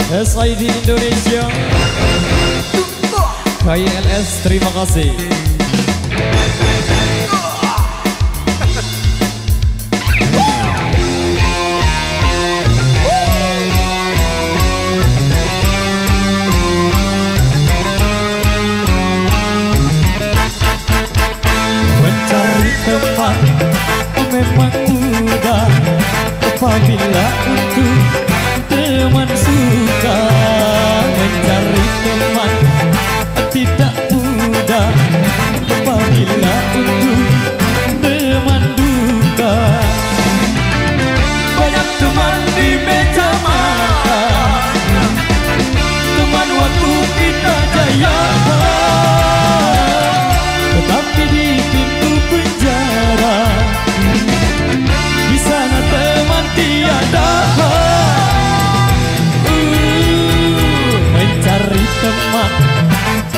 SID Indonesia, KILS terima kasih. Mencari teman memang mudah apabila untuk teman suka. Mencari teman tidak mudah apabila untuk teman duka. Banyak teman di meja makan, teman waktu kita jaya, tetapi di pintu penjara di sana teman tiada. Mencari teman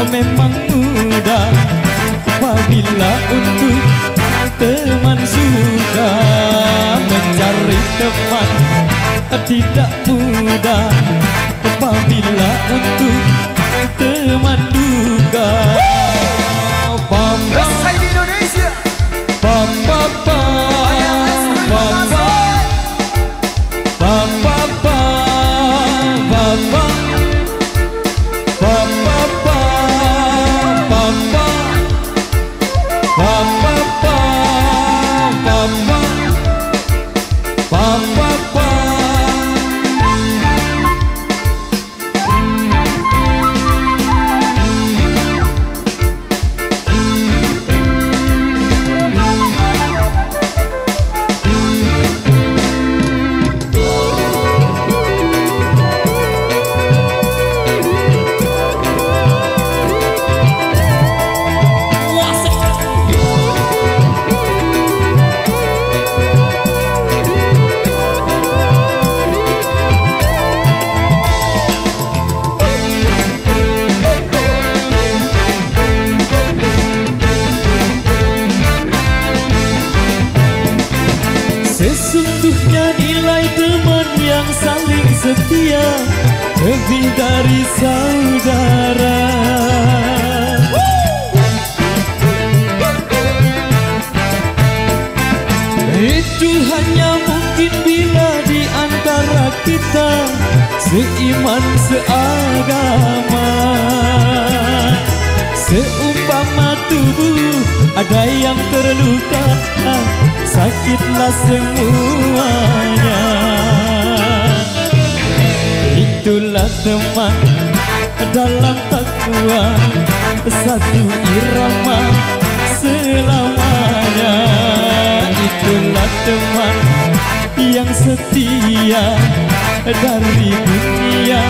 memang mudah apabila untuk teman suka. Mencari teman tidak mudah apabila untuk teman duka. Selesai di Indonesia. Sesungguhnya nilai teman yang saling setia lebih dari saudara. Itu hanya mungkin bila di antara kita seiman seagama. Seumpama tubuh ada yang terluka, sakitlah semuanya. Itulah teman dalam takwa, satu irama selamanya. Itulah teman yang setia dari dunia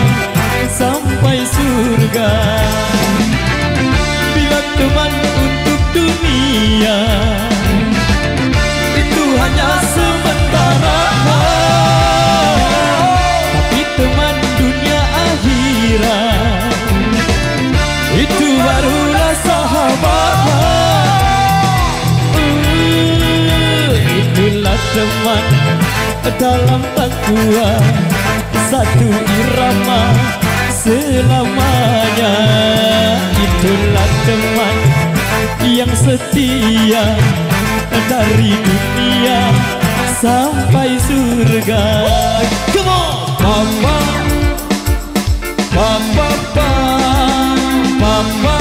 sampai surga. Bila teman untuk dunia itu hanya sementara, tapi teman dunia akhirat itu barulah sahabat. Itulah teman dalam takwa, satu irama selamanya. Itulah teman yang setia dari dunia sampai surga. Come on, mama, mama, mama, mama,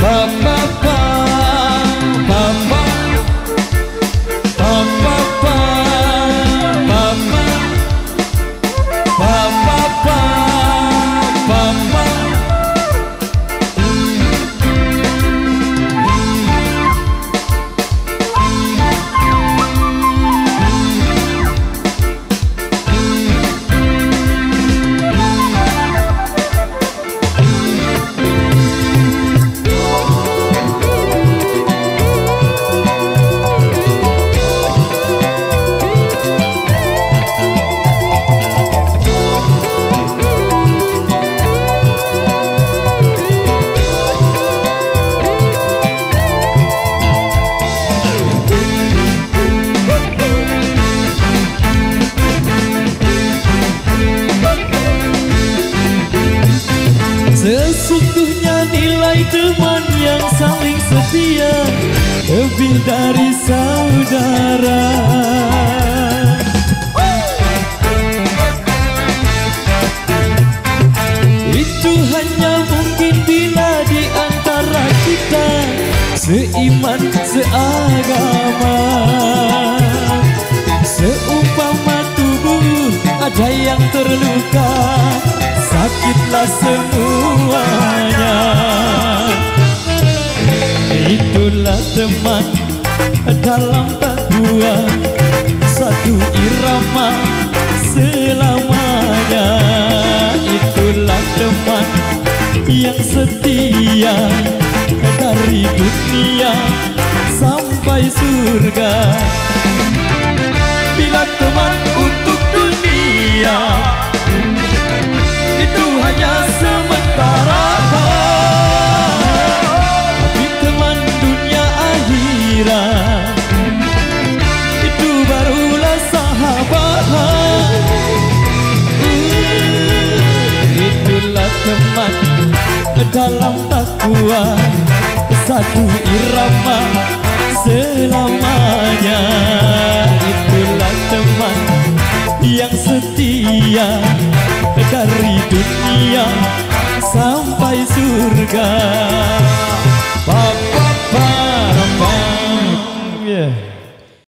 mama, mama, dari saudara. Itu hanya mungkin bila di antara kita seiman, seagama. Seumpama tubuh ada yang terluka, sakitlah semuanya. Itulah teman dalam takwa, satu irama selamanya. Itulah teman yang setia dari dunia sampai surga. Bila teman untuk dunia itu hanya sementara, tapi teman dunia akhirat itu barulah sahabat. Itulah teman dalam takwa, satu irama selamanya. Itulah teman yang setia dari dunia sampai surga. Pa pa pa pa, yeah.